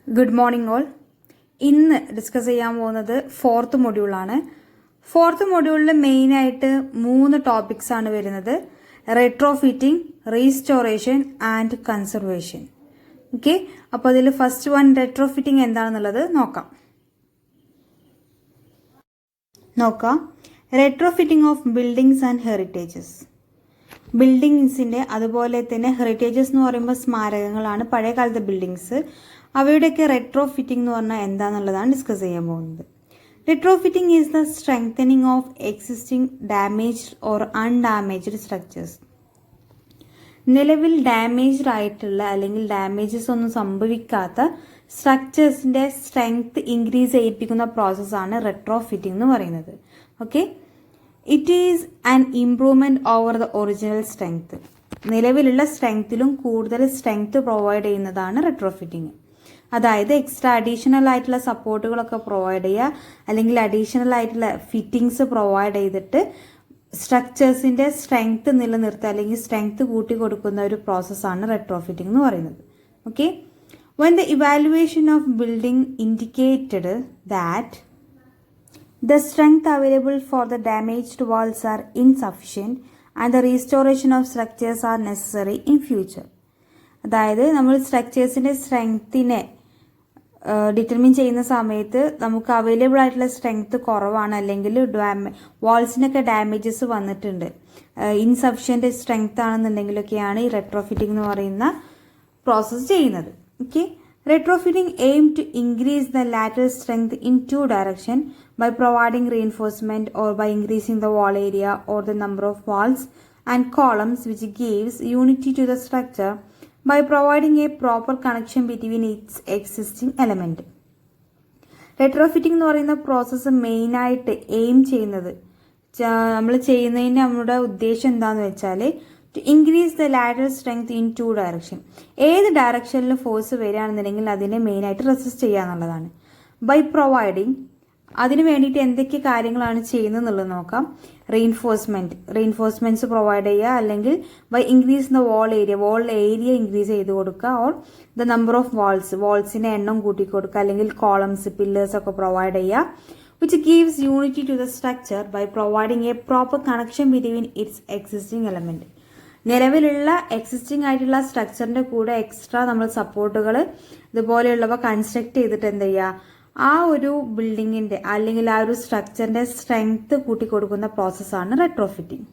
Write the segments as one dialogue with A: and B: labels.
A: Good morning all. ഇന്ന് discuss ചെയ്യാൻ പോകുന്നത് ഫോർത്ത് മൊഡ്യൂളാണ്. ഫോർത്ത് മൊഡ്യൂളിൽ മെയിനായിട്ട് 3 ടോപ്പിക്സ് ആണ് വരുന്നത്. Retrofitting, restoration and conservation. Okay, അപ്പോൾ അതിൽ ഫസ്റ്റ് വൺ റെട്രോഫിറ്റിംഗ് എന്താണെന്നുള്ളത് നോക്കാം. Retrofitting of buildings and ഹെറിറ്റേജസ്. ബിൽഡിങ്സിൻ്റെ അതുപോലെ തന്നെ ഹെറിറ്റേജസ് എന്ന് പറയുമ്പോൾ സ്മാരകങ്ങളാണ്, പഴയ കാലത്തെ ബിൽഡിങ്സ്. അവയുടെയൊക്കെ റെട്രോഫിറ്റിംഗ് എന്ന് പറഞ്ഞാൽ എന്താണെന്നുള്ളതാണ് ഡിസ്കസ് ചെയ്യാൻ പോകുന്നത്. Retrofitting is the strengthening of existing damaged or undamaged structures. നിലവിൽ ഡാമേജ്ഡ് ആയിട്ടുള്ള അല്ലെങ്കിൽ ഡാമേജസ് ഒന്നും സംഭവിക്കാത്ത സ്ട്രക്ചേഴ്സിൻ്റെ സ്ട്രെങ്ത് ഇൻക്രീസ് ചെയ്യിപ്പിക്കുന്ന പ്രോസസ്സാണ് റെട്രോഫിറ്റിംഗ് എന്ന് പറയുന്നത്. Okay, it is an improvement over the original strength. നിലവിലുള്ള സ്ട്രെങ്ത്തിലും കൂടുതൽ സ്ട്രെങ്ത് പ്രൊവൈഡ് ചെയ്യുന്നതാണ് റെട്രോഫിറ്റിംഗ്. അതായത് എക്സ്ട്രാ അഡീഷണൽ ആയിട്ടുള്ള സപ്പോർട്ടുകളൊക്കെ പ്രൊവൈഡ് ചെയ്യുക, അല്ലെങ്കിൽ അഡീഷണൽ ആയിട്ടുള്ള ഫിറ്റിങ്സ് പ്രൊവൈഡ് ചെയ്തിട്ട് സ്ട്രക്ചേഴ്സിൻ്റെ സ്ട്രെങ്ത് നിലനിർത്തുക അല്ലെങ്കിൽ സ്ട്രെങ്ത് കൂട്ടി കൊടുക്കുന്ന ഒരു പ്രോസസ്സാണ് റെട്രോഫിറ്റിംഗ് എന്ന് പറയുന്നത്. Okay, when the evaluation of building indicated that the strength available for the damaged walls are insufficient and the restoration of structures are necessary in future. അതായത് നമ്മൾ സ്ട്രക്ചേഴ്സിൻ്റെ സ്ട്രെങ്ത്തിനെ ഡിറ്റർമിൻ ചെയ്യുന്ന സമയത്ത് നമുക്ക് അവൈലബിൾ ആയിട്ടുള്ള സ്ട്രെങ്ത് കുറവാണ്, അല്ലെങ്കിൽ വാൾസിനൊക്കെ ഡാമേജസ് വന്നിട്ടുണ്ട്, ഇൻസഫിഷ്യൻറ്റ് സ്ട്രെങ്ത് ആണെന്നുണ്ടെങ്കിലൊക്കെയാണ് ഈ റെട്രോഫിറ്റിംഗ് എന്ന് പറയുന്ന പ്രോസസ്സ് ചെയ്യുന്നത്. Okay, retrofitting aim to increase the lateral strength in two directions by providing reinforcement or by increasing the wall area or the number of walls and columns, which gives unity to the structure by providing a proper connection between its existing element. Retrofitting എന്ന് പറയുന്ന process മെയിനായിട്ട് aim ചെയ്യുന്നത്, നമ്മൾ ചെയ്യുന്നതിൻ്റെ നമ്മുടെ ഉദ്ദേശം എന്താണെന്ന് വെച്ചാൽ to increase the lateral strength in two direction. ഏത് ഡയറക്ഷനിൽ ഫോഴ്സ് വരികയാണെന്നുണ്ടെങ്കിൽ അതിനെ മെയിനായിട്ട് റെസിസ്റ്റ് ചെയ്യുക എന്നുള്ളതാണ്. ബൈ പ്രൊവൈഡിങ്, അതിന് വേണ്ടിയിട്ട് എന്തൊക്കെ കാര്യങ്ങളാണ് ചെയ്യുന്നത് എന്നുള്ളത് നോക്കാം. റീഇൻഫോഴ്സ്മെന്റ്സ് പ്രൊവൈഡ് ചെയ്യുക, അല്ലെങ്കിൽ by increase the wall area increase ചെയ്ത് കൊടുക്കുക, ഓർ ദ നമ്പർ ഓഫ് വാൾസിന്റെ എണ്ണം കൂട്ടി കൊടുക്കുക, അല്ലെങ്കിൽ കോളംസ്, പില്ലേഴ്സ് ഒക്കെ പ്രൊവൈഡ് ചെയ്യുക, which gives unity to the structure by providing a proper connection between its existing element. നിലവിലുള്ള എക്സിസ്റ്റിംഗ് ആയിട്ടുള്ള സ്ട്രക്ചറിൻ്റെ കൂടെ എക്സ്ട്രാ നമ്മൾ സപ്പോർട്ടുകൾ ഇതുപോലെയുള്ളവ കൺസ്ട്രക്ട് ചെയ്തിട്ട് എന്ത് ചെയ്യുക, ആ ഒരു ബിൽഡിങ്ങിൻ്റെ അല്ലെങ്കിൽ ആ ഒരു സ്ട്രക്ചറിൻ്റെ സ്ട്രെങ്ത് കൂട്ടിക്കൊടുക്കുന്ന പ്രോസസ്സാണ് റെട്രോഫിറ്റിംഗ്.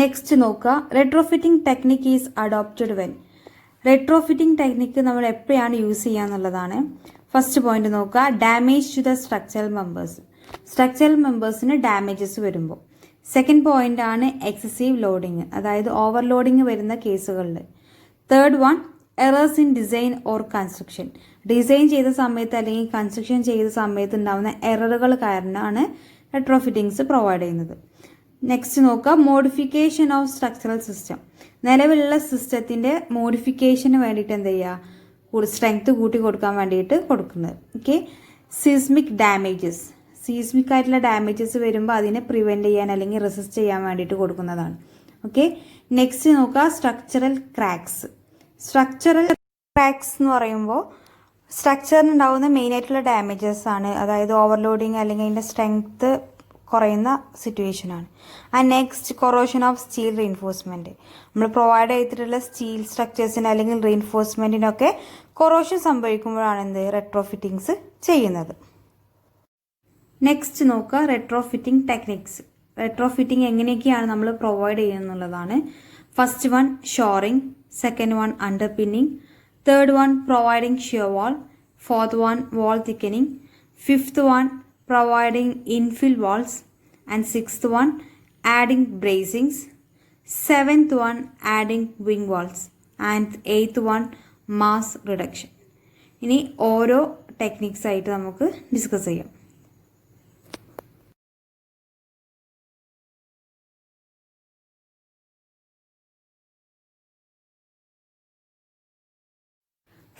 A: നെക്സ്റ്റ് നോക്കുക, retrofitting technique is adopted when. Retrofitting technique നമ്മൾ എപ്പോഴാണ് യൂസ് ചെയ്യുക എന്നുള്ളതാണ്. ഫസ്റ്റ് പോയിന്റ് നോക്കുക, damage to the structural members. Structural മെമ്പേഴ്സിന് ഡാമേജസ് വരുമ്പോൾ. സെക്കൻഡ് പോയിന്റ് ആണ് എക്സസീവ് ലോഡിങ്, അതായത് ഓവർലോഡിങ് വരുന്ന കേസുകളിൽ. Third one, errors in design or construction. Design ചെയ്ത സമയത്ത് അല്ലെങ്കിൽ കൺസ്ട്രക്ഷൻ ചെയ്ത സമയത്ത് ഉണ്ടാകുന്ന എററുകൾ കാരണമാണ് റെട്രോഫിറ്റിംഗ്സ് പ്രൊവൈഡ് ചെയ്യുന്നത്. നെക്സ്റ്റ് നോക്കുക, മോഡിഫിക്കേഷൻ ഓഫ് സ്ട്രക്ചറൽ സിസ്റ്റം. നിലവിലുള്ള സിസ്റ്റത്തിൻ്റെ മോഡിഫിക്കേഷന് വേണ്ടിയിട്ട് എന്ത് ചെയ്യുക, സ്ട്രെങ്ത് കൂട്ടി കൊടുക്കാൻ വേണ്ടിയിട്ട് കൊടുക്കുന്നത്. Okay, seismic damages. സീസ്മിക് ആയിട്ടുള്ള ഡാമേജസ് വരുമ്പോൾ അതിനെ പ്രിവെൻറ്റ് ചെയ്യാൻ അല്ലെങ്കിൽ റെസിസ്റ്റ് ചെയ്യാൻ വേണ്ടിയിട്ട് കൊടുക്കുന്നതാണ്. ഓക്കെ, നെക്സ്റ്റ് നോക്കുക, സ്ട്രക്ചറൽ ക്രാക്സ്. സ്ട്രക്ചറൽ ക്രാക്സ് എന്ന് പറയുമ്പോൾ സ്ട്രക്ചറിനുണ്ടാവുന്ന മെയിനായിട്ടുള്ള ഡാമേജസ് ആണ്, അതായത് ഓവർലോഡിങ് അല്ലെങ്കിൽ അതിൻ്റെ സ്ട്രെങ്ത് കുറയുന്ന സിറ്റുവേഷനാണ്. And next, corrosion of steel reinforcement. നമ്മൾ പ്രൊവൈഡ് ചെയ്തിട്ടുള്ള സ്റ്റീൽ സ്ട്രക്ചേഴ്സിന് അല്ലെങ്കിൽ റീഇൻഫോഴ്സ്മെൻറ്റിനൊക്കെ കൊറോഷൻ സംഭവിക്കുമ്പോഴാണ് എന്ത് റെട്രോഫിറ്റിംഗ്സ് ചെയ്യുന്നത്. നെക്സ്റ്റ് നോക്കുക, റെട്രോഫിറ്റിംഗ് ടെക്നിക്സ്. റെട്രോഫിറ്റിംഗ് എങ്ങനെയൊക്കെയാണ് നമ്മൾ പ്രൊവൈഡ് ചെയ്യുന്നുള്ളതാണ്. First one shoring, second one underpinning, third one providing shear wall, fourth one wall thickening, fifth one providing infill walls, and sixth one adding bracings, seventh one adding wing walls, and eighth one mass reduction. ഇനി ഓരോ techniques ആയിട്ട് നമുക്ക് discuss ചെയ്യാം.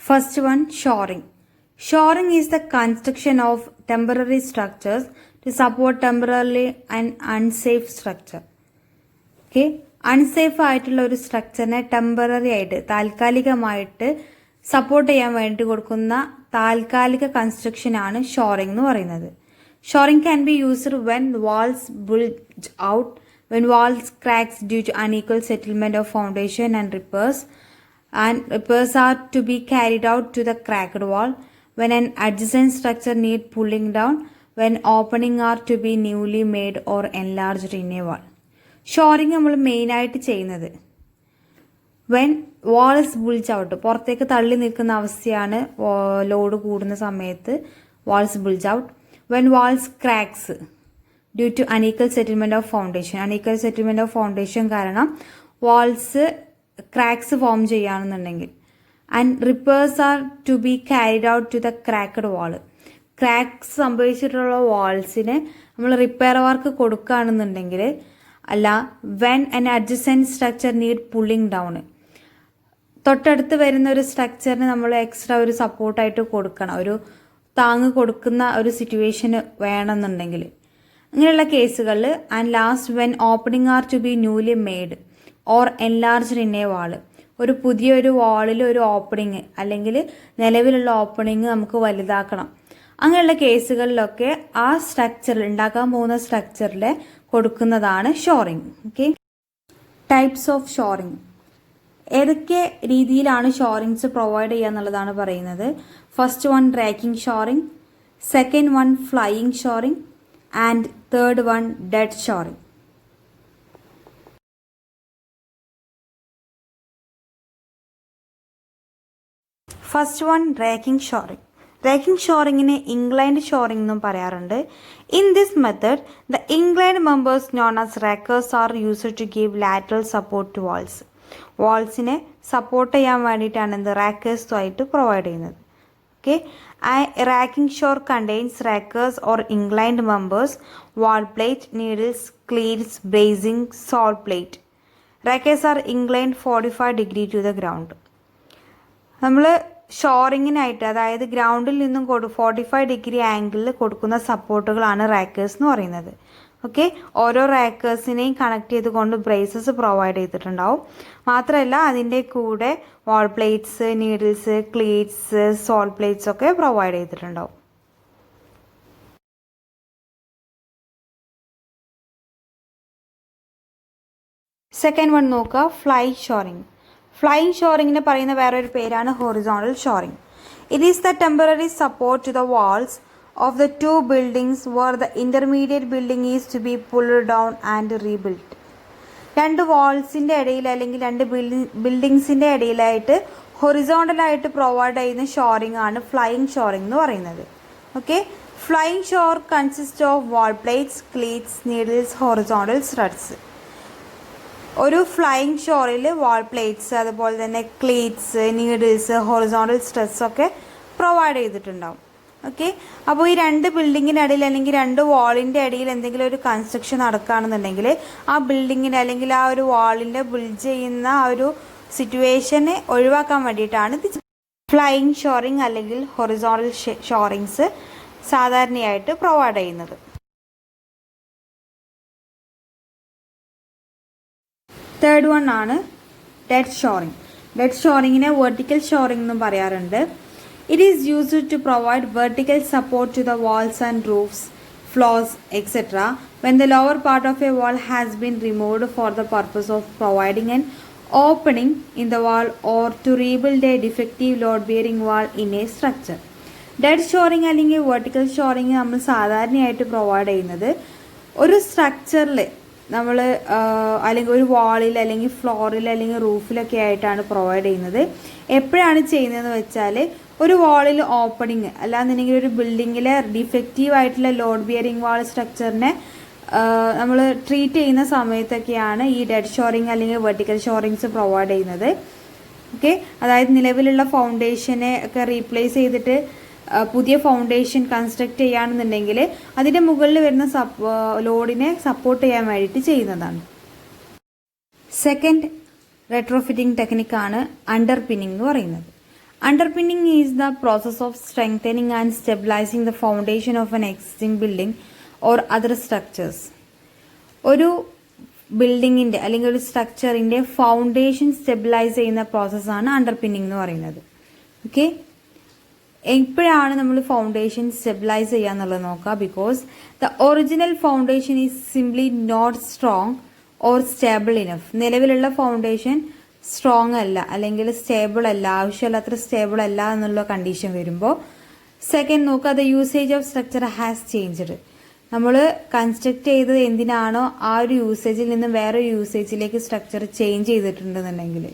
A: First one, shoring. Shoring is the construction of temporary structures to support temporarily an unsafe structure. Okay, unsafe ആയിട്ടുള്ള ഒരു സ്ട്രക്ചറിനെ temporary ആയിട്ട് താൽക്കാലികമായിട്ട് support ചെയ്യാൻ വേണ്ടി കൊടുക്കുന്ന താൽക്കാലിക കൺസ്ട്രക്ഷനാണ് ഷോറിംഗ് എന്ന് പറയുന്നത്. Shoring can be used when walls bulge out, when walls cracks due to unequal settlement of foundation and repairs are to be carried out to the cracked wall, when an adjacent structure need pulling down, when opening are to be newly made or enlarged in a wall. Shoring നമ്മൾ മെയിനായിട്ട് ചെയ്യുന്നത് when walls bulge out, പുറത്തേക്ക് തള്ളി നിൽക്കുന്ന അവസ്ഥയാണ് load കൂടുന്ന സമയത്ത് walls bulge out. When walls cracks due to unequal settlement of foundation, unequal settlement of foundation കാരണം വാൾസ് ക്രാക്സ് ഫോം ചെയ്യുകയാണെന്നുണ്ടെങ്കിൽ. And repairs are to be carried out to the cracked wall, cracks സംഭവിച്ചിട്ടുള്ള വാൾസിന് നമ്മൾ repair work കൊടുക്കുകയാണെന്നുണ്ടെങ്കിൽ. അല്ല when an adjacent structure need pulling down, തൊട്ടടുത്ത് വരുന്ന ഒരു സ്ട്രക്ചറിന് നമ്മൾ എക്സ്ട്രാ ഒരു സപ്പോർട്ടായിട്ട് കൊടുക്കണം, ഒരു താങ്ങ് കൊടുക്കുന്ന ഒരു സിറ്റുവേഷന് വേണമെന്നുണ്ടെങ്കിൽ. അങ്ങനെയുള്ള കേസുകളിൽ. And last when opening are to be newly made or enlarged in a wall, ഒരു പുതിയൊരു വാളിൽ ഒരു ഓപ്പണിങ് അല്ലെങ്കിൽ നിലവിലുള്ള ഓപ്പണിങ് നമുക്ക് വലുതാക്കണം. അങ്ങനെയുള്ള കേസുകളിലൊക്കെ ആ സ്ട്രക്ചറിൽ ഉണ്ടാക്കാൻ പോകുന്ന സ്ട്രക്ചറിൽ കൊടുക്കുന്നതാണ് shoring. Okay, types of shoring. ഏതൊക്കെ രീതിയിലാണ് ഷോറിങ്സ് പ്രൊവൈഡ് ചെയ്യുക എന്നുള്ളതാണ് പറയുന്നത്. First one racking shoring, second one flying shoring, and third one dead shoring. First one racking shoring. Racking ഷോറിങ്ങിനെ ഇൻക്ലൈൻഡ് ഷോറിംഗ് എന്നും പറയാറുണ്ട്. In this method the inclined members known as rakers are used to give lateral support to walls. വാൾസിനെ support ചെയ്യാൻ വേണ്ടിയിട്ടാണ് എന്ത് റാക്കേഴ്സുമായിട്ട് provide ചെയ്യുന്നത്. Okay, racking shore contains rakers or inclined members, wall plate, needles, cleats, bracing, sole plate. Rakers are inclined 45 degree to the ground. നമ്മൾ ഷോറിങ്ങിനായിട്ട്, അതായത് ഗ്രൗണ്ടിൽ നിന്നും 45 ഡിഗ്രി ആംഗിളിൽ കൊടുക്കുന്ന സപ്പോർട്ടുകളാണ് റാക്കേഴ്സ് എന്ന് പറയുന്നത്. ഓക്കെ, ഓരോ റാക്കേഴ്സിനെയും കണക്ട് ചെയ്തുകൊണ്ട് ബ്രേസസ് പ്രൊവൈഡ് ചെയ്തിട്ടുണ്ടാവും. മാത്രമല്ല അതിൻ്റെ കൂടെ wall plates, needles, cleats, sole plates ഒക്കെ പ്രൊവൈഡ് ചെയ്തിട്ടുണ്ടാവും. സെക്കൻഡ് വൺ നോക്കുക, ഫ്ലൈ ഷോറിംഗ്. ഫ്ലൈയിങ് ഷോറിങ്ങിന് പറയുന്ന വേറൊരു പേരാണ് horizontal shoring. It is the temporary support to the walls of the two buildings where the intermediate building is to be pulled down and rebuild. രണ്ട് വാൾസിൻ്റെ ഇടയിൽ അല്ലെങ്കിൽ രണ്ട് ബിൽഡിങ്സിൻ്റെ ഇടയിലായിട്ട് ഹൊറിസോണ്ടലായിട്ട് പ്രൊവൈഡ് ചെയ്യുന്ന ഷോറിംഗ് ആണ് ഫ്ലൈയിങ് ഷോറിംഗ് എന്ന് പറയുന്നത്. Okay, flying shore consist of wall plates, cleats, needles, horizontal studs. ഒരു ഫ്ലൈയിങ് ഷോറിൽ വാൾ പ്ലേറ്റ്സ്, അതുപോലെ തന്നെ ക്ലീറ്റ്സ്, നീഡിൽസ്, ഹൊറിസോണ്ടൽ സ്റ്റഡ്സ് ഒക്കെ പ്രൊവൈഡ് ചെയ്തിട്ടുണ്ടാവും. ഓക്കെ, അപ്പോൾ ഈ രണ്ട് ബിൽഡിങ്ങിനിടയിൽ അല്ലെങ്കിൽ രണ്ട് വാളിൻ്റെ ഇടയിൽ എന്തെങ്കിലും ഒരു കൺസ്ട്രക്ഷൻ നടക്കുകയാണെന്നുണ്ടെങ്കിൽ ആ ബിൽഡിങ്ങിന് അല്ലെങ്കിൽ ആ ഒരു വാളിൻ്റെ ബിൽഡ് ചെയ്യുന്ന ആ ഒരു സിറ്റുവേഷനെ ഒഴിവാക്കാൻ വേണ്ടിയിട്ടാണ് ഇത് ഫ്ലൈയിങ് ഷോറിംഗ് അല്ലെങ്കിൽ ഹൊറിസോണ്ടൽ ഷോറിങ്സ് സാധാരണയായിട്ട് പ്രൊവൈഡ് ചെയ്യുന്നത്. തേർഡ് വൺ ആണ് ഡെഡ് ഷോറിംഗ്. ഡെഡ് ഷോറിങ്ങിനെ വെർട്ടിക്കൽ ഷോറിംഗ് എന്നും പറയാറുണ്ട്. It is used to provide vertical support to the walls and roofs, floors, etc. when the lower part of a wall has been removed for the purpose of providing an opening in the wall or to rebuild a defective load-bearing wall in a structure. Dead shoring അല്ലെങ്കിൽ vertical shoring നമ്മൾ സാധാരണയായിട്ട് provide ചെയ്യുന്നത് ഒരു സ്ട്രക്ചറിൽ നമ്മൾ അല്ലെങ്കിൽ ഒരു വാളിൽ അല്ലെങ്കിൽ ഫ്ലോറിൽ അല്ലെങ്കിൽ റൂഫിലൊക്കെ ആയിട്ടാണ് പ്രൊവൈഡ് ചെയ്യുന്നത്. എപ്പോഴാണ് ചെയ്യുന്നതെന്ന് വെച്ചാൽ ഒരു വാളിൽ ഓപ്പണിങ് അല്ലാന്നുണ്ടെങ്കിൽ ഒരു ബിൽഡിങ്ങിൽ ഡിഫക്റ്റീവ് ആയിട്ടുള്ള ലോഡ് ബിയറിംഗ് വാൾ സ്ട്രക്ചറിനെ നമ്മൾ ട്രീറ്റ് ചെയ്യുന്ന സമയത്തൊക്കെയാണ് ഈ ഡെഡ് ഷോറിംഗ് അല്ലെങ്കിൽ വെർട്ടിക്കൽ ഷോറിങ്സ് പ്രൊവൈഡ് ചെയ്യുന്നത്. ഓക്കെ, അതായത് നിലവിലുള്ള ഫൗണ്ടേഷനെ ഒക്കെ റീപ്ലേസ് ചെയ്തിട്ട് പുതിയ ഫൗണ്ടേഷൻ കൺസ്ട്രക്ട് ചെയ്യുകയാണെന്നുണ്ടെങ്കിൽ അതിൻ്റെ മുകളിൽ വരുന്ന ലോഡിനെ സപ്പോർട്ട് ചെയ്യാൻ വേണ്ടിയിട്ട് ചെയ്യുന്നതാണ്. സെക്കൻഡ് റെട്രോഫിറ്റിംഗ് ടെക്നിക്കാണ് അണ്ടർപിന്നിംഗ് എന്ന് പറയുന്നത്. Underpinning is the process of strengthening and stabilizing the foundation of an existing building or other structures. ഒരു ബിൽഡിങ്ങിൻ്റെ അല്ലെങ്കിൽ ഒരു സ്ട്രക്ചറിൻ്റെ ഫൗണ്ടേഷൻ സ്റ്റെബിലൈസ് ചെയ്യുന്ന പ്രോസസ്സാണ് അണ്ടർപിന്നിംഗ് എന്ന് പറയുന്നത്. ഓക്കെ, എപ്പോഴാണ് നമ്മൾ ഫൗണ്ടേഷൻ സ്റ്റെബിലൈസ് ചെയ്യാന്നുള്ളത് നോക്കുക. Because the original foundation is simply not strong or stable enough. നിലവിലുള്ള ഫൗണ്ടേഷൻ സ്ട്രോങ് അല്ല അല്ലെങ്കിൽ സ്റ്റേബിൾ അല്ല, ആവശ്യമല്ലാത്ര സ്റ്റേബിൾ അല്ല എന്നുള്ള കണ്ടീഷൻ വരുമ്പോൾ, സെക്കൻഡ് നോക്കുക, the usage of structure has changed. നമ്മൾ കൺസ്ട്രക്ട് ചെയ്തത് എന്തിനാണോ ആ ഒരു യൂസേജിൽ നിന്ന് വേറൊരു യൂസേജിലേക്ക് സ്ട്രക്ചർ ചേഞ്ച് ചെയ്തിട്ടുണ്ടെന്നുണ്ടെങ്കിൽ.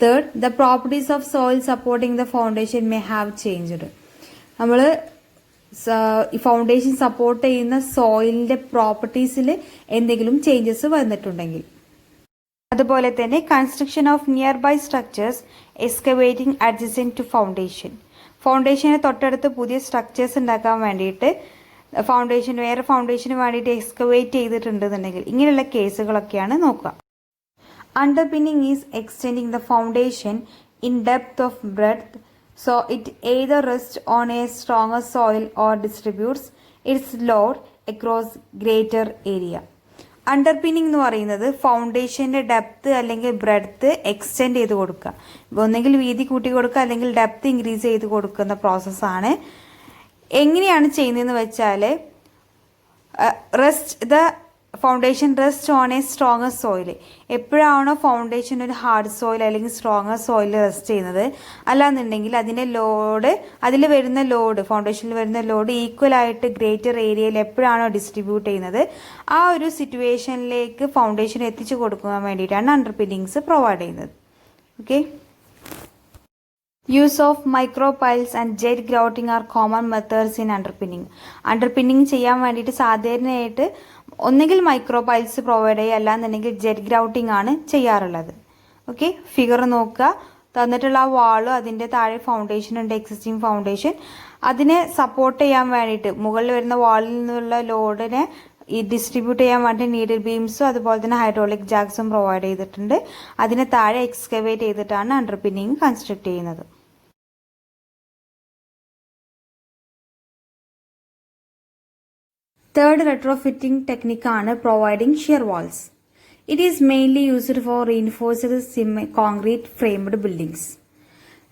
A: Third, the properties of soil supporting the foundation may have changed. നമ്മൾ ഫൗണ്ടേഷൻ സപ്പോർട്ട് ചെയ്യുന്ന സോയിലിന്റെ പ്രോപ്പർട്ടീസിൽ എന്തെങ്കിലും ചേഞ്ചസ് വന്നിട്ടുണ്ടെങ്കിൽ. അതുപോലെ തന്നെ construction of nearby structures excavating adjacent to foundation. ഫൗണ്ടേഷന് തൊട്ടടുത്ത് പുതിയ സ്ട്രക്ചേഴ്സ് ഉണ്ടാക്കാൻ വേണ്ടിയിട്ട് വേറെ ഫൗണ്ടേഷന് വേണ്ടിയിട്ട് എക്സ്കവേറ്റ് ചെയ്തിട്ടുണ്ടെന്നുണ്ടെങ്കിൽ ഇങ്ങനെയുള്ള കേസുകളൊക്കെയാണ് നോക്കുക. Underpinning is extending the foundation in depth of breadth, so it either rests on a stronger soil or distributes its load across greater area. Underpinning എന്ന് പറയുന്നത് ഫൗണ്ടേഷന്റെ ഡെപ്ത് അല്ലെങ്കിൽ ബ്രെഡ്ത്ത് എക്സ്റ്റെൻഡ് ചെയ്ത് കൊടുക്കുക. ഒന്നെങ്കിൽ വീതി കൂട്ടി കൊടുക്കുക അല്ലെങ്കിൽ ഡെപ്ത് ഇൻക്രീസ് ചെയ്ത് കൊടുക്കുന്ന പ്രോസസ്സാണ്. എങ്ങനെയാണ് ചെയ്യുന്നതെന്ന് വെച്ചാൽ, foundation rest on A stronger soil. എപ്പോഴാണോ ഫൗണ്ടേഷൻ ഒരു ഹാർഡ് സോയിൽ അല്ലെങ്കിൽ സ്ട്രോങ്ങർ സോയിൽ റെസ്റ്റ് ചെയ്യുന്നത്, അല്ലാന്നുണ്ടെങ്കിൽ അതിൽ വരുന്ന ലോഡ്, ഫൗണ്ടേഷനിൽ വരുന്ന ലോഡ് ഈക്വൽ ആയിട്ട് ഗ്രേറ്റർ ഏരിയയിൽ എപ്പോഴാണോ ഡിസ്ട്രിബ്യൂട്ട് ചെയ്യുന്നത്, ആ ഒരു സിറ്റുവേഷനിലേക്ക് ഫൗണ്ടേഷൻ എത്തിച്ചു കൊടുക്കാൻ വേണ്ടിയിട്ടാണ് അണ്ടർപിന്നിങ്സ് പ്രൊവൈഡ് ചെയ്യുന്നത്. Okay, use of micropiles and jet grouting are common methods in underpinning. Underpinning ചെയ്യാൻ വേണ്ടിയിട്ട് സാധാരണയായിട്ട് ഒന്നുകിൽ മൈക്രോപൈൽസ് പ്രൊവൈഡ് ചെയ്യുക, അല്ലാന്നുണ്ടെങ്കിൽ ജെറ്റ് ഗ്രൗട്ടിംഗ് ആണ് ചെയ്യാറുള്ളത്. ഓക്കെ, ഫിഗർ നോക്കുക. തന്നിട്ടുള്ള ആ വാള്, അതിൻ്റെ താഴെ ഫൗണ്ടേഷൻ ഉണ്ട്, എക്സിസ്റ്റിംഗ് ഫൗണ്ടേഷൻ. അതിനെ സപ്പോർട്ട് ചെയ്യാൻ വേണ്ടിയിട്ട് മുകളിൽ വരുന്ന വാളിൽ നിന്നുള്ള ലോഡിനെ ഡിസ്ട്രിബ്യൂട്ട് ചെയ്യാൻ വേണ്ടി നീഡിൽ ബീംസും അതുപോലെ തന്നെ ഹൈഡ്രോളിക് ജാക്സും പ്രൊവൈഡ് ചെയ്തിട്ടുണ്ട്. അതിനെ താഴെ എക്സ്കവേറ്റ് ചെയ്തിട്ടാണ് അണ്ടർപിന്നിങ് കൺസ്ട്രക്ട് ചെയ്യുന്നത്. Third retrofitting technique ആണ് providing shear walls. It is mainly used for reinforced concrete framed buildings.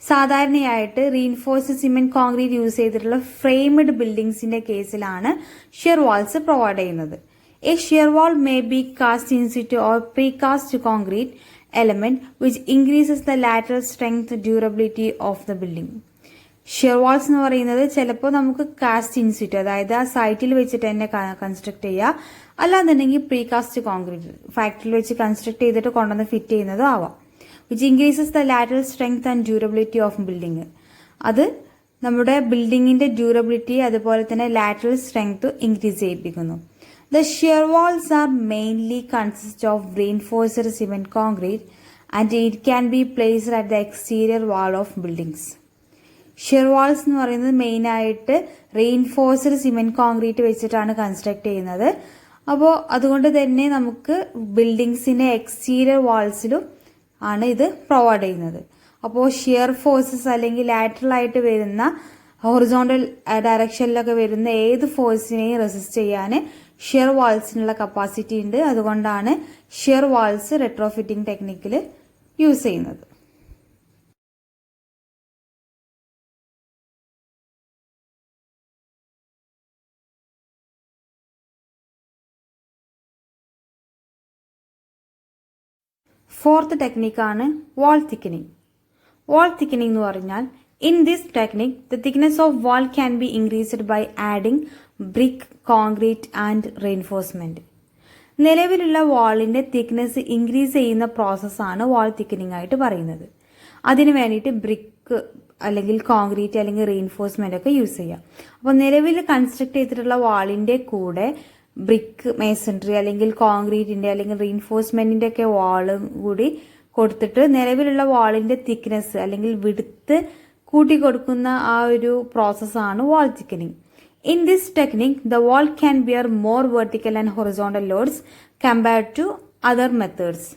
A: സാധാരണയായിട്ട് റീഇൻഫോഴ്സ്ഡ് സിമെന്റ് കോൺക്രീറ്റ് യൂസ് ചെയ്തിട്ടുള്ള ഫ്രെയിംഡ് ബിൽഡിംഗ്സിന്റെ കേസിലാണ് ഷിയർ വാൾസ് പ്രൊവൈഡ് ചെയ്യുന്നത്. A shear wall may be cast in situ or precast concrete element which increases the lateral strength durability of the building. Shear walls എന്ന് പറയുന്നത് ചിലപ്പോൾ നമുക്ക് cast in situ, അതായത് ആ സൈറ്റിൽ വെച്ചിട്ട് തന്നെ കൺസ്ട്രക്ട് ചെയ്യുക, അല്ലാന്നുണ്ടെങ്കിൽ പ്രീകാസ്റ്റ് കോൺക്രീറ്റ് ഫാക്ടറിയിൽ വെച്ച് കൺസ്ട്രക്ട് ചെയ്തിട്ട് കൊണ്ടുവന്ന് ഫിറ്റ് ചെയ്യുന്നതും ആവാം. Which increases the lateral strength and durability of building. അത് നമ്മുടെ ബിൽഡിങ്ങിന്റെ ഡ്യൂറബിലിറ്റി അതുപോലെ തന്നെ ലാറ്ററൽ സ്ട്രെങ്ത് ഇൻക്രീസ് ചെയ്യിപ്പിക്കുന്നു. The shear walls are mainly consist of reinforced cement concrete and it can be placed at the exterior wall of buildings. Shear walls എന്ന് പറയുന്നത് മെയിനായിട്ട് reinforced cement concrete വെച്ചിട്ടാണ് കൺസ്ട്രക്ട് ചെയ്യുന്നത്. അപ്പോൾ അതുകൊണ്ട് തന്നെ നമുക്ക് ബിൽഡിങ്സിന്റെ എക്സ്റ്റീരിയർ വാൾസിലും ആണ് ഇത് പ്രൊവൈഡ് ചെയ്യുന്നത്. അപ്പോൾ ഷിയർ ഫോഴ്സസ് അല്ലെങ്കിൽ ലാറ്ററൽ ആയിട്ട് വരുന്ന ഹൊറിസോണ്ടൽ ഡയറക്ഷനിലൊക്കെ വരുന്ന ഏത് ഫോഴ്സിനെയും റെസിസ്റ്റ് ചെയ്യാൻ ഷിയർ വാൾസിനുള്ള കപ്പാസിറ്റി ഉണ്ട്. അതുകൊണ്ടാണ് ഷിയർ വാൾസ് റെട്രോഫിറ്റിംഗ് ടെക്നിക്കിൽ യൂസ് ചെയ്യുന്നത്. ഫോർത്ത് ടെക്നിക്കാണ് വാൾ തിക്കനിങ്. വാൾ തിക്കനിങ് എന്ന് പറഞ്ഞാൽ, in this technique the thickness of wall can be increased by adding brick, concrete and reinforcement. നിലവിലുള്ള വാളിന്റെ തിക്നെസ് ഇൻക്രീസ് ചെയ്യുന്ന പ്രോസസ്സാണ് വാൾ തിക്കനിങ് ആയിട്ട് പറയുന്നത്. അതിനു വേണ്ടിയിട്ട് ബ്രിക്ക് അല്ലെങ്കിൽ കോൺക്രീറ്റ് അല്ലെങ്കിൽ റെയിൻഫോഴ്സ്മെന്റ് ഒക്കെ യൂസ് ചെയ്യാം. അപ്പോൾ നിലവിൽ കൺസ്ട്രക്ട് ചെയ്തിട്ടുള്ള വാളിന്റെ കൂടെ ബ്രിക്ക് മേസൺട്രി അല്ലെങ്കിൽ കോൺക്രീറ്റിന്റെ അല്ലെങ്കിൽ റീഇൻഫോഴ്സ്മെന്റിന്റെ ഒക്കെ വാളും കൂടി കൊടുത്തിട്ട് നിലവിലുള്ള വാളിന്റെ തിക്നെസ് അല്ലെങ്കിൽ വിഡ്ത്ത് കൂട്ടിക്കൊടുക്കുന്ന ആ ഒരു പ്രോസസ്സാണ് wall thickening. In this technique the wall can bear more vertical and horizontal loads compared to other methods.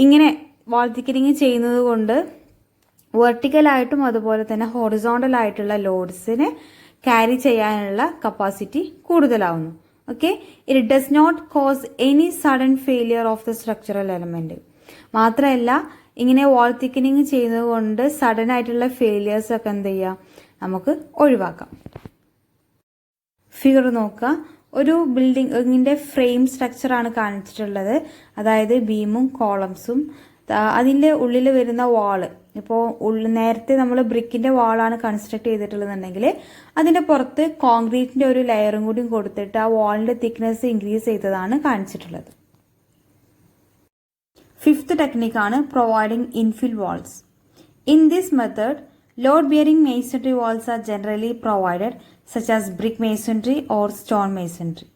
A: ഇങ്ങനെ വാൾ തിക്കനിങ് ചെയ്യുന്നത് കൊണ്ട് വെർട്ടിക്കലായിട്ടും അതുപോലെ തന്നെ ഹൊറിസോണ്ടൽ ആയിട്ടുള്ള ലോഡ്സിനെ ക്യാരി ചെയ്യാനുള്ള കപ്പാസിറ്റി കൂടുതലാവുന്നു. Okay, it does not cause any sudden failure of the structural element. മാത്രമല്ല ഇങ്ങനെ വാൾ തിക്കനിങ് ചെയ്യുന്നത് കൊണ്ട് സഡൻ ആയിട്ടുള്ള ഫെയിലിയേഴ്സ് ഒക്കെ എന്ത് ചെയ്യാം, നമുക്ക് ഒഴിവാക്കാം. ഫിഗർ നോക്കുക. ഒരു ബിൽഡിങ്ങിന്റെ ഫ്രെയിം സ്ട്രക്ചറാണ് കാണിച്ചിട്ടുള്ളത്. അതായത് ബീമും കോളംസും അതിൻ്റെ ഉള്ളിൽ വരുന്ന വാള്. ഇപ്പോൾ നേരത്തെ നമ്മൾ ബ്രിക്കിന്റെ വാളാണ് കൺസ്ട്രക്ട് ചെയ്തിട്ടുള്ളതെന്നുണ്ടെങ്കിൽ അതിന്റെ പുറത്ത് കോൺക്രീറ്റിന്റെ ഒരു ലെയറും കൂടി കൊടുത്തിട്ട് ആ വാളിന്റെ തിക്നെസ് ഇൻക്രീസ് ചെയ്തതാണ് കാണിച്ചിട്ടുള്ളത്. ഫിഫ്ത്ത് ടെക്നിക്കാണ് providing infill walls. In this method load bearing masonry walls are generally provided such as brick masonry or stone masonry.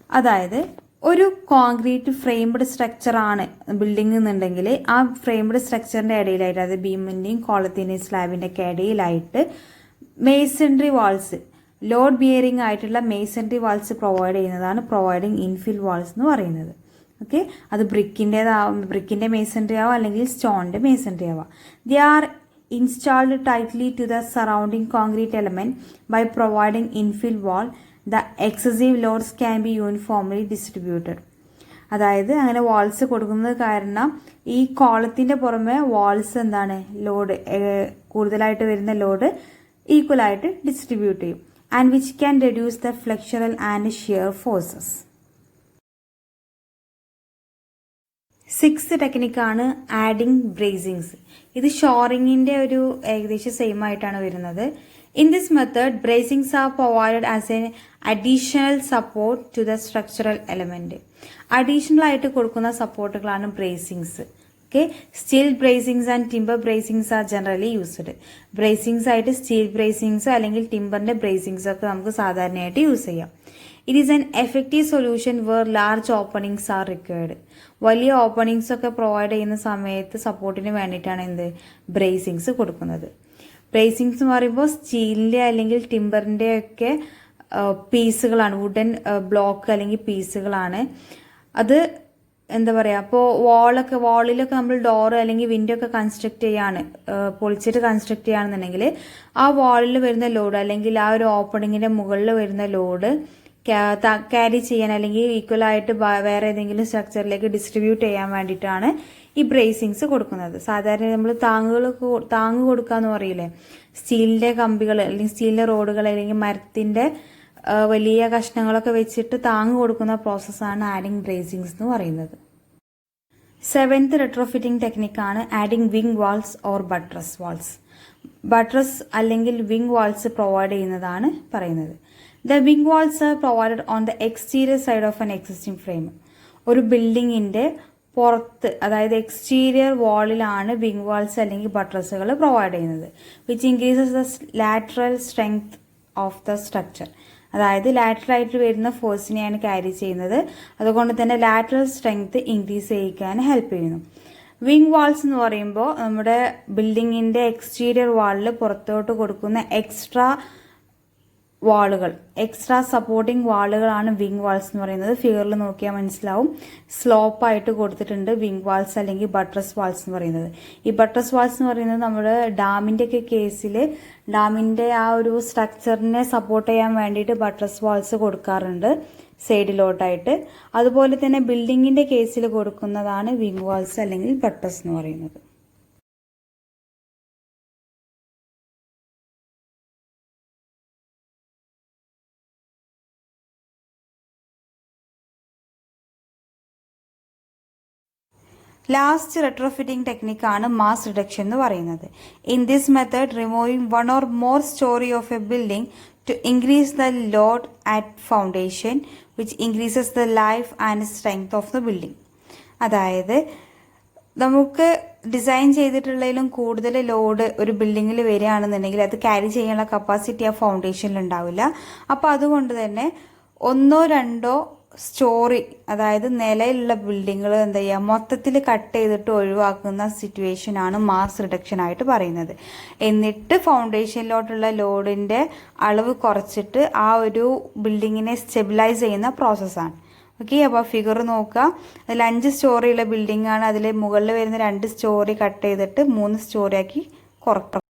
A: അതായത് ഒരു കോൺക്രീറ്റ് ഫ്രെയിംഡ് സ്ട്രക്ചറാണ് ബിൽഡിംഗ് എന്നുണ്ടെങ്കിൽ ആ ഫ്രെയിംഡ് സ്ട്രക്ചറിന്റെ ഇടയിലായിട്ട്, അതായത് ബീമിന്റെയും കോളത്തിന്റെയും സ്ലാബിന്റെ ഒക്കെ ഇടയിലായിട്ട് മേസൺറി വാൾസ്, ലോഡ് ബിയറിംഗ് ആയിട്ടുള്ള മേസൺറി വാൾസ് പ്രൊവൈഡ് ചെയ്യുന്നതാണ് providing infill walls എന്ന് പറയുന്നത്. ഓക്കെ, അത് ബ്രിക്കിന്റെ മേസൺറി ആവാം അല്ലെങ്കിൽ സ്റ്റോണിന്റെ മേസൺറി ആവാം. They are installed tightly to the surrounding concrete element by providing infill wall. The excessive loads can be uniformly distributed. അതായത് അങ്ങനെ വാൾസ് കൊടുക്കുന്നത് കാരണം ഈ കോളത്തിന്റെ പുറമെ വാൾസ് എന്താണ് ലോഡ് കൂടുതലായിട്ട് വരുന്ന ലോഡ് ഈക്വൽ ആയിട്ട് ഡിസ്ട്രിബ്യൂട്ട് ചെയ്യും. And which can reduce the flexural and shear forces. Sixth ടെക്നിക്കാണ് ആഡിങ് ബ്രേസിങ്സ്. ഇത് ഷോറിങ്ങിന്റെ ഒരു ഏകദേശം സെയിം ആയിട്ടാണ് വരുന്നത്. In this method bracings are provided as an additional support to the structural element. Additional ആയിട്ട് കൊടുക്കുന്ന സപ്പോർട്ടുകളാണ് bracings. Okay, steel bracings and timber bracings are generally used. Bracings ആയിട്ട് സ്റ്റീൽ ബ്രേസിങ്സ് അല്ലെങ്കിൽ ടിമ്പറിന്റെ ബ്രേസിങ്സ് ഒക്കെ നമുക്ക് സാധാരണയായിട്ട് യൂസ് ചെയ്യാം. It is an effective solution where large openings are required. വലിയ ഓപ്പണിങ്സ് ഒക്കെ പ്രൊവൈഡ് ചെയ്യുന്ന സമയത്ത് സപ്പോർട്ടിന് വേണ്ടിയിട്ടാണ് ബ്രേസിങ്സ് കൊടുക്കുന്നത്. ബ്രേസിങ്സ് എന്ന് പറയുമ്പോൾ സ്റ്റീലിന്റെ അല്ലെങ്കിൽ ടിമ്പറിന്റെ ഒക്കെ പീസുകളാണ്, വുഡൻ ബ്ലോക്ക് അല്ലെങ്കിൽ പീസുകളാണ്. അത് എന്താ പറയുക, അപ്പോൾ വാളിലൊക്കെ നമ്മൾ ഡോറ് അല്ലെങ്കിൽ വിൻഡോ ഒക്കെ കൺസ്ട്രക്ട് ചെയ്യാണ്, പൊളിച്ചിട്ട് കൺസ്ട്രക്ട് ചെയ്യുകയാണെന്നുണ്ടെങ്കിൽ ആ വാളിൽ വരുന്ന ലോഡ് അല്ലെങ്കിൽ ആ ഒരു ഓപ്പണിങ്ങിന്റെ മുകളിൽ വരുന്ന ലോഡ് ക്യാരി ചെയ്യാൻ അല്ലെങ്കിൽ ഈക്വൽ ആയിട്ട് വേറെ ഏതെങ്കിലും സ്ട്രക്ചറിലേക്ക് ഡിസ്ട്രിബ്യൂട്ട് ചെയ്യാൻ വേണ്ടിയിട്ടാണ് ഈ ബ്രേസിങ്സ് കൊടുക്കുന്നത്. സാധാരണ നമ്മൾ താങ്ങ് കൊടുക്കാന്ന് പറയില്ലേ, സ്റ്റീലിന്റെ കമ്പികൾ അല്ലെങ്കിൽ സ്റ്റീലിന്റെ റോഡുകൾ അല്ലെങ്കിൽ മരത്തിന്റെ വലിയ കഷ്ണങ്ങളൊക്കെ വെച്ചിട്ട് താങ്ങ് കൊടുക്കുന്ന പ്രോസസ്സാണ് ആഡിങ് ബ്രേസിങ്സ് എന്ന് പറയുന്നത്. സെവൻത് റെട്രോഫിറ്റിംഗ് ടെക്നിക്കാണ് adding wing walls or buttress walls. Buttress അല്ലെങ്കിൽ വിങ് വാൾസ് പ്രൊവൈഡ് ചെയ്യുന്നതാണ് പറയുന്നത്. The wing walls are provided on the exterior side of an existing frame. ഒരു ബിൽഡിങ്ങിന്റെ പുറത്ത്, അതായത് എക്സ്റ്റീരിയർ വാളിലാണ് വിങ് വാൾസ് അല്ലെങ്കിൽ ബട്ട്രസുകൾ പ്രൊവൈഡ് ചെയ്യുന്നത്. Which increases the lateral strength of the structure. അതായത് ലാറ്ററൽ ആയിട്ട് വരുന്ന ഫോഴ്സിനെയാണ് ക്യാരി ചെയ്യുന്നത്. അതുകൊണ്ട് തന്നെ ലാറ്ററൽ സ്ട്രെങ്ത് ഇൻക്രീസ് ചെയ്യിക്കാൻ ഹെൽപ്പ് ചെയ്യുന്നു. വിങ് വാൾസ് എന്ന് പറയുമ്പോൾ നമ്മുടെ ബിൽഡിങ്ങിന്റെ എക്സ്റ്റീരിയർ വാളിൽ പുറത്തോട്ട് കൊടുക്കുന്ന എക്സ്ട്രാ സപ്പോർട്ടിംഗ് വാളുകളാണ് വിങ് വാൾസ് എന്ന് പറയുന്നത്. ഫിഗറിൽ നോക്കിയാൽ മനസ്സിലാവും, സ്ലോപ്പ് ആയിട്ട് കൊടുത്തിട്ടുണ്ട് വിങ് വാൾസ് അല്ലെങ്കിൽ ബട്ട്രസ് വാൾസ് എന്ന് പറയുന്നത്. ഈ ബട്ട്രസ് വാൾസ് എന്ന് പറയുന്നത് നമ്മുടെ ഡാമിന്റെ ഒക്കെ കേസിൽ ഡാമിന്റെ ആ ഒരു സ്ട്രക്ചറിനെ സപ്പോർട്ട് ചെയ്യാൻ വേണ്ടിയിട്ട് ബട്ട്രസ് വാൾസ് കൊടുക്കാറുണ്ട് സൈഡിലോട്ടായിട്ട്. അതുപോലെ തന്നെ ബിൽഡിങ്ങിന്റെ കേസിൽ കൊടുക്കുന്നതാണ് വിങ് വാൾസ് അല്ലെങ്കിൽ ബട്ട്രസ് എന്ന് പറയുന്നത്. ലാസ്റ്റ് retrofitting technique ആണ് mass reduction എന്ന് പറയുന്നത്. In this method, removing one or more story of a building to increase the load at foundation, which increases the life and strength of the building. അതായത് നമുക്ക് design ചെയ്തിട്ടുള്ളതിലും കൂടുതൽ load ഒരു ബിൽഡിങ്ങിൽ വരികയാണെന്നുണ്ടെങ്കിൽ അത് ക്യാരി ചെയ്യാനുള്ള കപ്പാസിറ്റി ആ ഫൗണ്ടേഷനിൽ ഉണ്ടാവില്ല. അപ്പോൾ അതുകൊണ്ട് തന്നെ ഒന്നോ രണ്ടോ സ്റ്റോറി, അതായത് നിലയിലുള്ള ബിൽഡിങ്ങുകൾ എന്താ ചെയ്യുക, മൊത്തത്തിൽ കട്ട് ചെയ്തിട്ട് ഒഴിവാക്കുന്ന സിറ്റുവേഷനാണ് മാസ് റിഡക്ഷൻ ആയിട്ട് പറയുന്നത്. എന്നിട്ട് ഫൗണ്ടേഷനിലോട്ടുള്ള ലോഡിന്റെ അളവ് കുറച്ചിട്ട് ആ ഒരു ബിൽഡിങ്ങിനെ സ്റ്റെബിലൈസ് ചെയ്യുന്ന പ്രോസസ്സാണ്. ഓക്കെ, അപ്പോൾ ഫിഗർ നോക്കുക. അതിൽ 5 സ്റ്റോറിയുള്ള ബിൽഡിംഗ് ആണ്. അതിൽ മുകളിൽ വരുന്ന 2 സ്റ്റോറി കട്ട് ചെയ്തിട്ട് 3 സ്റ്റോറി ആക്കി കുറക്കണം.